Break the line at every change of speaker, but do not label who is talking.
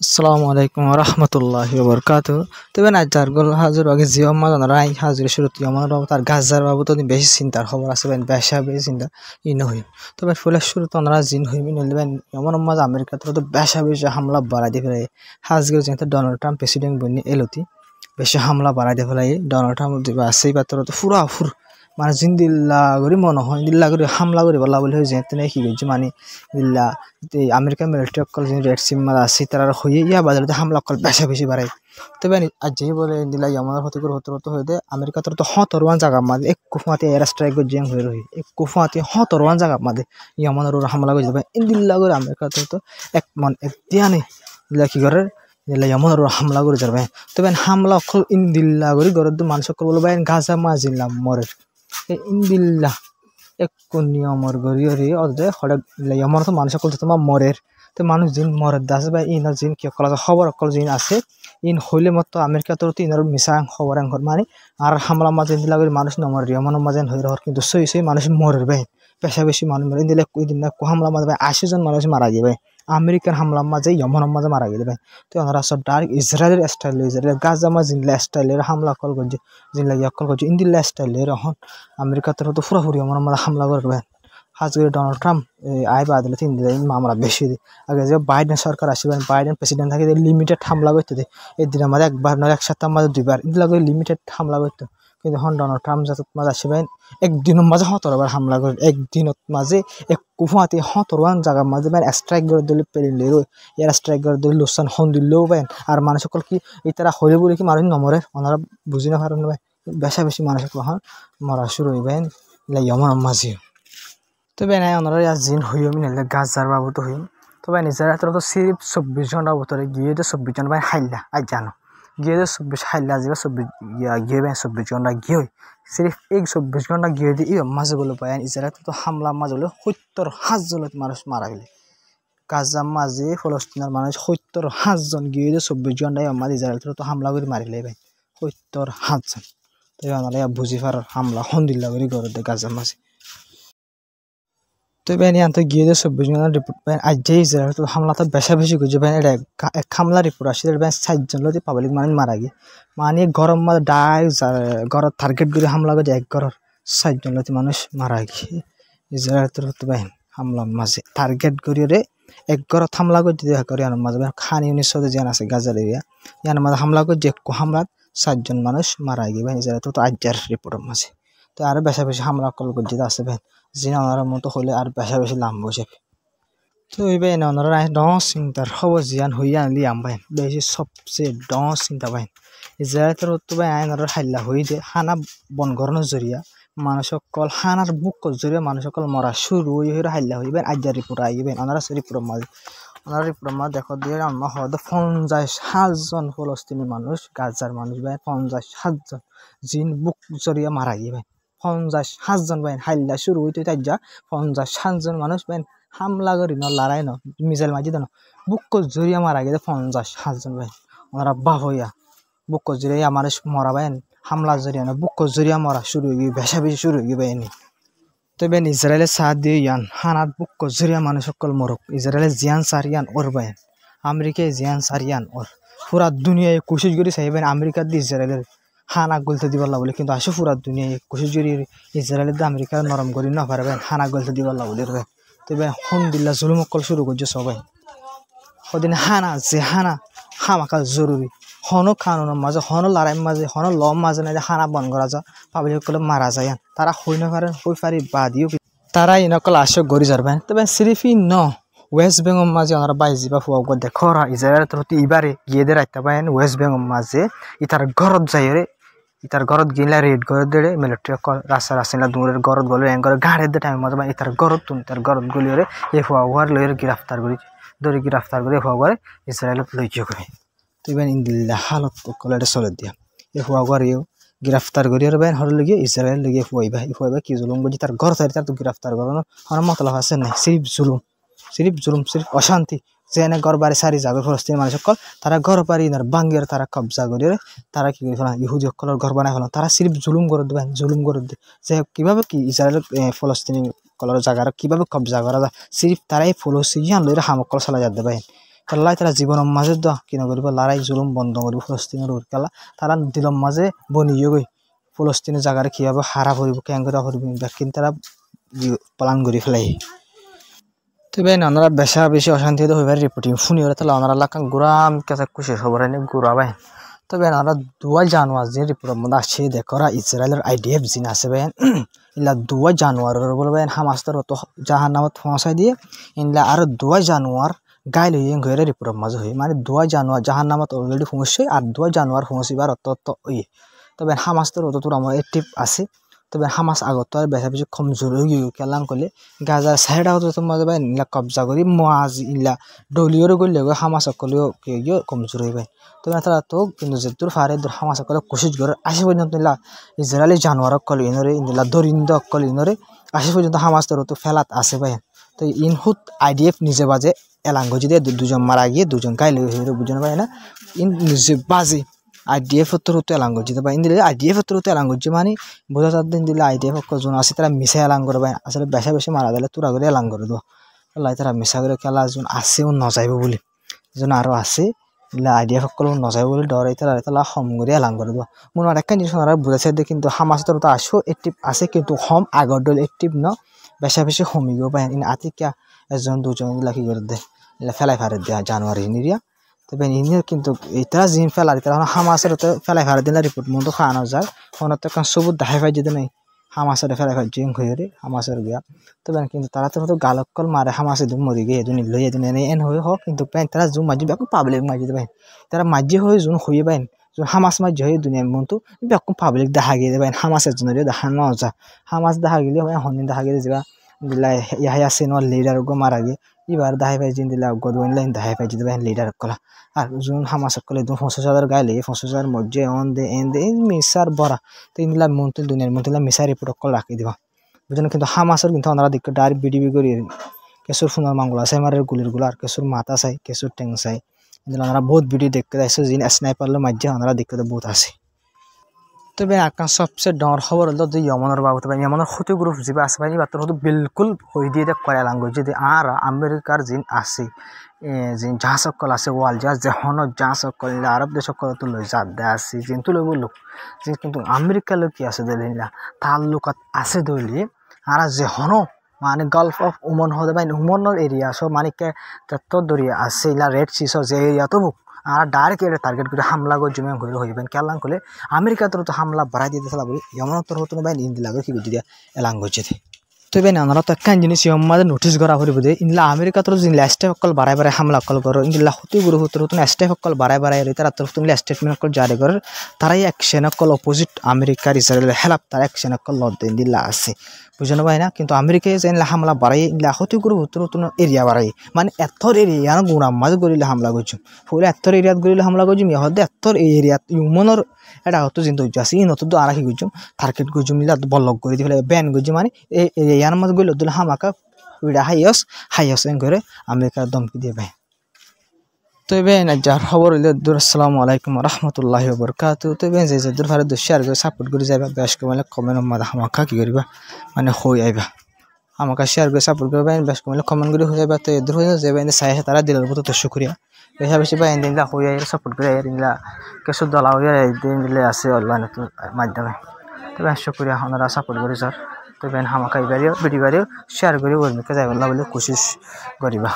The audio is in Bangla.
আসসালামু আলাইকুম রহমতুল্লাহি ওবরকাতু তবে না জারগল হাজুর আগে জিও মাজন রাই হাজুর শুরুতে আমার তার গাজার বাবু তো বেশি চিন্তার খবর আছে বেন বেশা বেশি চিন্তা ই নই তবে ফুলের শুরুতে ওনারা জিন হইবি নইবেন এমন মাঝ আমেরিকা তো বেশা বেশি হামলা বাড়াই দিয়ে ফেলে হাজগের যেহেতু ডোনাল্ড ট্রাম্প প্রেসিডেন্ট বনি এলতি বেশি হামলা বাড়াই দিয়ে ফেলাই ডোনাল্ড ট্রাম্প দিবা সেই পাত্র তো ফুরা ফুর মানে জিন্দিল্লা করি মনে হয় দিল্লা করে হামলা করে বলা বলে হয়ে যেতে কি করছে মানে দিল্লা আমেরিকান মিলিটারি অকল যে রেড সিম মারা আছে তারা হয়ে ইয়া বাজারে হামলা অকল বেশা বেশি বাড়ায় তবে আজ যেই বলে দিলা আমার হতে করে হতে হতে হয়ে আমেরিকা তো হতরওয়ান জায়গা মাঝে এক কুফাতে এয়ার স্ট্রাইক জেং হয়ে রহি এক কুফাতে হতরওয়ান জায়গা মাঝে ইয়ামানের হামলা করে যাবে দিল্লা করে আমেরিকা তো এক মন এক দিয়ানে দিলা কি করে দিলা ইয়ামানের হামলা করে যাবে তবে হামলা অকল ইন্দিল্লা করে গরদ মানুষ অকল বলবে গাজা মাজিলাম মরে ইন্দিল্লা এক নিয়মর গরিয়রি অদে হড়ে আমার তো মানুষ সকল তোমার মরের তো মানুষ জিন মরের দাস বা ইনার জিন কি কলা খবর অকল জিন আছে ইন হইলে মতো আমেরিকা তো ইনার মিশা খবর আঙ্কর মানে আর হামলা মাঝে দিলা করে মানুষ নমর এমন মাঝে হয়ে রহর কিন্তু সই সই মানুষ মরের ভাই পেশা বেশি মানুষ মরে দিলে কই দিন না হামলা মাঝে 80 জন মানুষ মারা যাবে আমেরিকান হামলা মাঝে ইমন মাঝে মারা যাবে তো ওনারা সব ডাইরেক্ট ইসরায়েলের স্টাইল ইসরায়েল গাজা মাঝে স্টাইলের হামলা কল করছে জিনলা ইয়াকল করছে ইন্দিল্লা স্টাইলের এখন আমেরিকা তো পুরোপুরি আমার মাঝে হামলা করবে হাজরে ডোনাল্ড ট্রাম্প আয় বাদলে 3 দিন মামলা বেশি আগে যে বাইডেন সরকার আসবেন বাইডেন প্রেসিডেন্ট থাকে লিমিটেড হামলা করতে এই দিনের মাঝে একবার নয় এক সপ্তাহ মাঝে দুইবার এগুলা করে লিমিটেড হামলা করতো কিন্তু এখন ডোনাল্ড ট্রাম্প যাতে মাঝে আসবেন একদিনের মাঝে 17বার হামলা করে একদিনত মাঝে এক কুফাতে 17 জায়গার মাঝে স্ট্রাইক করে দিলে পেরিয়ে এয়ার স্ট্রাইক করে দিলে লোকসান হন দিলেও পাইন আর মানুষ সকল কি এই তারা হলে বলে কি মানুষ নমরে ওনারা বুঝি না পারেন ভাই বেশা বেশি মানুষ এখন মরা শুরু হইবেন আমার মাঝে তবে নাই ওনারা জিন হইম নিলে গাজার বাবু তো হইম তবে নিজের তো সিরিপ 24 ঘন্টার ভিতরে গিয়ে 24 জন ভাই হাইলা আজ জানো গিয়ে 24 হাইলা যাবে 24 গিয়ে 24 ঘন্টা গিয়ে সিরিফ এই 24 ঘন্টা গিয়ে দিয়ে মাঝে বলে পায় ইসরায়েল তো হামলা মাঝে হলে 70,000 মানুষ মারা গেলে গাজা মাঝে ফলস্তিনের মানুষ 70,000 গিয়ে 24 ঘন্টায় আমাদের ইসরায়েল তো হামলা করে মারিলে ভাই 70,000 তাই ওনারা বুঝি পারার হামলা হন্দিল্লা করে গড়ে গাজা মাঝে তো বেনি আনতে গিয়ে 24 ঘন্টার রিপোর্ট পাই আজ যে ইসরায়েল তো হামলা তো বেশা বেশি করছে ভাই এটা এক হামলা রিপোর্ট আসছে বেশ 60 জন লোক পাবলিক মানুষ মারা গিয়ে মানে গরম মাঝে ডাই ঘরের টার্গেট করে হামলা করে এক ঘরের 60 জন লোক মানুষ মারা গিয়ে ইসরায়েল তো ভাই হামলা মাঝে টার্গেট করিয়ে রে এক ঘরত হামলা করে দেখা করে আনার মাঝে খান ইউনিট যেন আছে গাজার এরিয়া ইয়ার মাঝে হামলা করে যে হামলাত 60 জন মানুষ মারা গিয়ে ভাই ইসরায়েল তো আজ্জার রিপোর্টের মাঝে তো আরো বেশা বেশি হামলা কল করতে আছে ভাই জিনা ওনার মতো হলে আর বেশা বেশি লাম বসে তো এইবার না ওনারা ডস চিন্তার খবর জিয়ান হইয়া আনলি আমবাই বেশি সবচেয়ে ডস চিন্তা পাই ইসরায়েলের তো ভাই আইন আর হাল্লা হই দে হানা বন করানোর জরিয়া মানুষ সকল হানার বুক জরিয়া মানুষ সকল মরা শুরু হয়ে হাল্লা হইবেন আজ্জার রিপোর্ট আইবেন ওনারা রিপোর্ট মাঝে ওনার রিপোর্ট মাঝে দেখো দিয়ে আমার হয়তো 50,000 জন ফলস্তিনি মানুষ গাজার মানুষ ভাই 50,000 জন জিন বুক জরিয়া মারা গিয়ে 50,000 জন বাইন হাইল্লা শুরু হইতে তাই যা 50,000 জন মানুষ বাইন হামলা করি ন লড়াই ন মিসাইল মাঝি দেন বুক জরিয়া মারা গেছে 50,000 জন বাইন ওনারা বাপ হইয়া বুক জরিয়া আমার মরা বাইন হামলা জরিয়া না বুক জরিয়া মরা শুরু হয়ে গিয়ে বেশা বেশি শুরু হয়ে গিয়ে বাইনি তো বেন ইসরায়েলের সাথ দিয়ে ইয়ান হানাত বুক জরিয়া মানুষ সকল মরক ইসরায়েলের জিয়ান সারিয়ান ওর বাইন আমেরিকায় জিয়ান সারিয়ান ওর পুরা দুনিয়ায় কোশিশ করে চাইবেন আমেরিকার দিয়ে ইসরায়েলের হানা গলতে দিবার বলে কিন্তু আসে পুরা দুনিয়ায় কোশিশ করি ইসরায়েলের দিয়ে আমেরিকা নরম করি না পারবেন হানা গলতে দিবার বলে তবে হমদিল্লা জুলুম অকল শুরু করছে সবাই ওদিন হানা যে হানা হামাকা জরুরি হন কানুনের মাঝে হন লড়াইয়ের মাঝে হন লম মাঝে না যে হানা বন করা যা পাবলিক সকলে মারা যায় তারা হই না পারেন হই পারি বাদিও তারা ইনকল আসে গড়ি যাবেন তবে সিরিফি ন ওয়েস্ট বেঙ্গল মাঝে ওনারা বাইজি বা ফুয়া দেখো ইসরায়েল তো এবারে গিয়ে দে রাখতে পারেন ওয়েস্ট বেঙ্গল মাঝে ইতার ঘরত যাই রে ইতার ঘরত গিলা রেড করে দেড়ে মিলিটারি রাস্তা রাস্তা দূরের ঘরত গলে এঙ্গরে গাড়ির দে টাইম মাঝে ইতার ঘরত তুন তার ঘরত গলিয়ে এ ফুয়া উহার লইয়ের গ্রেফতার করি ধরে গ্রেফতার করে ফুয়া করে ইসরায়েলত লইয়ে করে তো ইবেন ইন্দিল্লা হালত কলে চলে দিয়া এ ফুয়া করেও গ্রেফতার করিয়ে বেন হর লগে ইসরায়েল লগে ফুয়াইবা কি জুলুম করছি তার ঘর তার তো গ্রেফতার করানো আমার মতলব আছে না সিরিফ জুলুম সিরিফ অশান্তি যেনে ঘর বাড়ি সারি যাবে ফলস্তিনি মানুষ সকল তারা ঘর বাড়ি ইনার বাঙ্গের তারা কবজা করিয়ে তারা কি করে ফেলা ইহুদি সকলের ঘর বানাই ফেলা তারা সিরিফ জুলুম করে দেবেন জুলুম করে দে যে কিভাবে কি ইসরায়েল ফলস্তিনি কলর জায়গার কিভাবে কবজা করা যায় সিরিফ তারাই ফলস্তিনি লইরে হামকল চালা যাতে পারেন তাল্লাই তারা জীবনের মাঝে দ কিনা করিব লড়াই জুলুম বন্ধ করিব ফলস্তিনের উরকালা তারা দিলম মাঝে বনিয়ে গই ফলস্তিনের জায়গায় কিভাবে হারা করিব কেন করে করিব কিন্তু তারা প্লান করে ফেলাই তবে ওনারা বেশা বেশি অশান্তি হতে হইবার রিপোর্টিং শুনি ওরা তাহলে ওনারা লাগান গুড়াম কাছে খুশি খবর এনে গুড়া ভাই তবে ওনারা 2 জানুয়ারি যে রিপোর্টের মধ্যে আসছে দেখরা ইসরায়েলের IDF জিন আছে ভাই ইলা 2 জানুয়ারি বলে ভাই হামাসের তো জাহান নামত পৌঁছাই দিয়ে ইনলা আর 2 জানুয়ারি গাইল হয়ে গেলে রিপোর্টের মাঝে হই মানে 2 জানুয়ারি জাহান নামত অলরেডি পৌঁছছে আর 2 জানুয়ারি পৌঁছিবার অত ইয়ে তবে হামাসের অত তোর আমার অ্যাক্টিভ আছে তবে হামাস আগত আর বেশা বেশি কমজোর হয়ে গিয়ে কেলাম করলে গাজার সাইডা হতো তোমার ভাই ইলা কবজা করি মাজ ইলা ডলিওর করলে হামাস সকলেও গিয়ে কমজোর হয়ে ভাই তবে তারা তো কিন্তু যে দূর ফারে দূর হামাস সকলে কোশিশ করে আসে পর্যন্ত ইলা ইসরায়েলি জানোয়ার কল ইনরে ইলা দরিন্দ কল ইনরে আসে পর্যন্ত হামাস তোর তো ফেলাত আছে ভাই তো ইনহুত IDF নিজে বাজে এলাঙ্গ যদি দুজন মারা গিয়ে দুজন গাইলে হয়ে বুঝেন ভাই না ইন নিজে বাজে IDF হতে এলাঙ্গ যেতে পাই দিলে IDF হতে এলাঙ্গ যে মানে বোঝা যার দিন দিলে IDF কজন আছে তারা মিশা এলাঙ্গ করে ভাই আসলে বেশা বেশি মারা গেলে তোরা করে এলাঙ্গ করে দেবো লাই তারা মিশা করে খেলা একজন আছেও নজাইব বলে এজন আরও আছে ইলা IDF সকলেও নজাইব বলে ডরাই তারা হম করে এলাঙ্গ করে দেবো মনে হয় একটা জিনিস ওনারা বুঝাইছে দিয়ে কিন্তু হামাস তো আসেও অ্যাক্টিভ আছে কিন্তু হম আগর দল অ্যাক্টিভ ন বেশা বেশি হমিও পাই আতিকা একজন দুজন ইলা কি করে দেয় ইলা ফেলাই ফারে দেয় জানুয়ারি নিরিয়া তবে ইনিও কিন্তু এটা জিন ফেলার তারা হামাসের তো ফেলাই ফারে দিলে রিপোর্ট মতো খাওয়ানো যায় কোনো তো কারণ সবুজ দেখাই পাই যদি নাই হামাসের ফেলাই ফার জিং হয়ে রে হামাসের গিয়া তবে কিন্তু তারা তো গালকল মারে হামাসে দুম মরি গিয়ে এদিন লই এদিন এন হয়ে হোক কিন্তু তারা জুম মাঝি বেকু পাবলিক মাঝি দেবেন তারা মাঝি হয়ে জুন হয়ে পাইন হামাস মাঝি হয়ে দুনিয়ার মতো বেকু পাবলিক দেখা গিয়ে দেবেন হামাসের জন্য দেখা ন যা হামাস দেখা গেলে হনিন দেখা গেলে যাবা দিলা ইয়াহিয়া সিনোর লিডার গো মারা গিয়ে এবার দাহাই পাই জিন দিলা গদওয়ান লাইন দাহাই পাই যদি লিডার কলা আর জুন হামাস কলে 50,000 গাইলে 50,000 মধ্যে এন দে মিসার বড়া তো ইনলা মন্ত্রী দুনিয়ার মন্ত্রী মিসার রিপোর্ট কল রাখি দিবা বুঝেন কিন্তু হামাসের কিন্তু ওনারা দিকে ডাইরেক্ট বিডিবি করি কেসুর ফুনার মাঙ্গলা চাই মারের গুলির গুলা আর কেসুর মাথা চাই কেসুর ট্যাং চাই কিন্তু ওনারা বহুত ভিডিও দেখতে যাইছে জিন স্নাইপারলে মাঝে ওনারা দেখতে বহুত আছে তবে আকাশ সবচেয়ে ডর খবর হলো যে ইয়মনের বাবদ ইয়মনের ক্ষতি গ্রুপ যে আছে ভাই বাতর হতো বিলকুল হয়ে দিয়ে করে লাঙ্গুয়েজ যদি আর আমেরিকার জিন আছে জিন যা সকল আছে ওয়াল যা যেহন যা সকল আরব দেশ সকল তো লই যা দে আছে জিন তো লইব লোক যে কিন্তু আমেরিকা লোক কি আছে দলিলা তার লোকত আছে দলি আর যেহন মানে গালফ অফ ওমান হতে পাই ওমানের এরিয়া সব মানে কে তত্তর দরিয়া আছে ইলা রেড সি যে এরিয়া তো আর ডাইরেক্ট এটা টার্গেট করে হামলা করে জমে ঘুরে হইবেন কেলাং করলে আমেরিকা তোর তো হামলা বাড়াই দিতে চালা বলি এমন তোর হতো না ভাই ইন্দি লাগে কি বুঝি দিয়া এলাং করছে তবে না ওনারা তো একটা জিনিস মাঝে নোটিস করা হইব যে ইনলা আমেরিকা তোর জিন স্টেপ অকল বাড়াই বাড়াই হামলা কল করো ইনলা হতে গুরু হতো নতুন স্টেপ অকল বাড়াই বাড়াই তারা তোর তুমি স্টেটমেন্ট অকল জারি করে তারাই অ্যাকশন অকল অপোজিট আমেরিকার ইসরায়েলের হেল্প তার অ্যাকশন অকল লদ দিলা আছে বুঝলো ভাই না কিন্তু আমেরিকায় যে হামলা বাড়াই ইনলা হতে গুরু হতো নতুন এরিয়া বাড়াই মানে এতর এরিয়া গুড়াম মাঝে গড়িলে হামলা করছো ফুলে এতর এরিয়াত গড়িলে হামলা করছো হতে এতর এরিয়াত ইউমনের এটা হতো চিন্তা হচ্ছে আছে ইন হতো আর কি করছো টার্গেট করছো মিলা বলক করে দিয়ে ব্যান করছো মানে এই এরিয়ার মাঝে গড়লে দিলে হামাকা উইডা হাইয়স এন করে আমেরিকার দমকি দিয়ে ভাই তবে না যার খবর হইলে দূর আসসালামু আলাইকুম রহমতুল্লাহি ওয়া বারাকাতুহু তবে যে দূর ভারে শেয়ার করে সাপোর্ট করে যাইবা বেশ কমলে কমেন্ট মাদা হামাকা কি করিবা মানে হই আইবা আমাকে শেয়ার করে সাপোর্ট করবা বেশ কমলে কমেন্ট করে হয়ে যাইবা তো দূর হয়ে যাবে চাই তারা দিলের মতো তো শুকরিয়া বেশা বেশি বা দিনলা হই আই সাপোর্ট করে দিনলা কিছু দলা হয়ে দিন দিলে আছে অনলাইন মাধ্যমে তবে শুকরিয়া ওনারা সাপোর্ট করে স্যার তবে হামাকা ভিডিও শেয়ার করে ওর মুখে যাইবা বলে কোশিশ করিবা।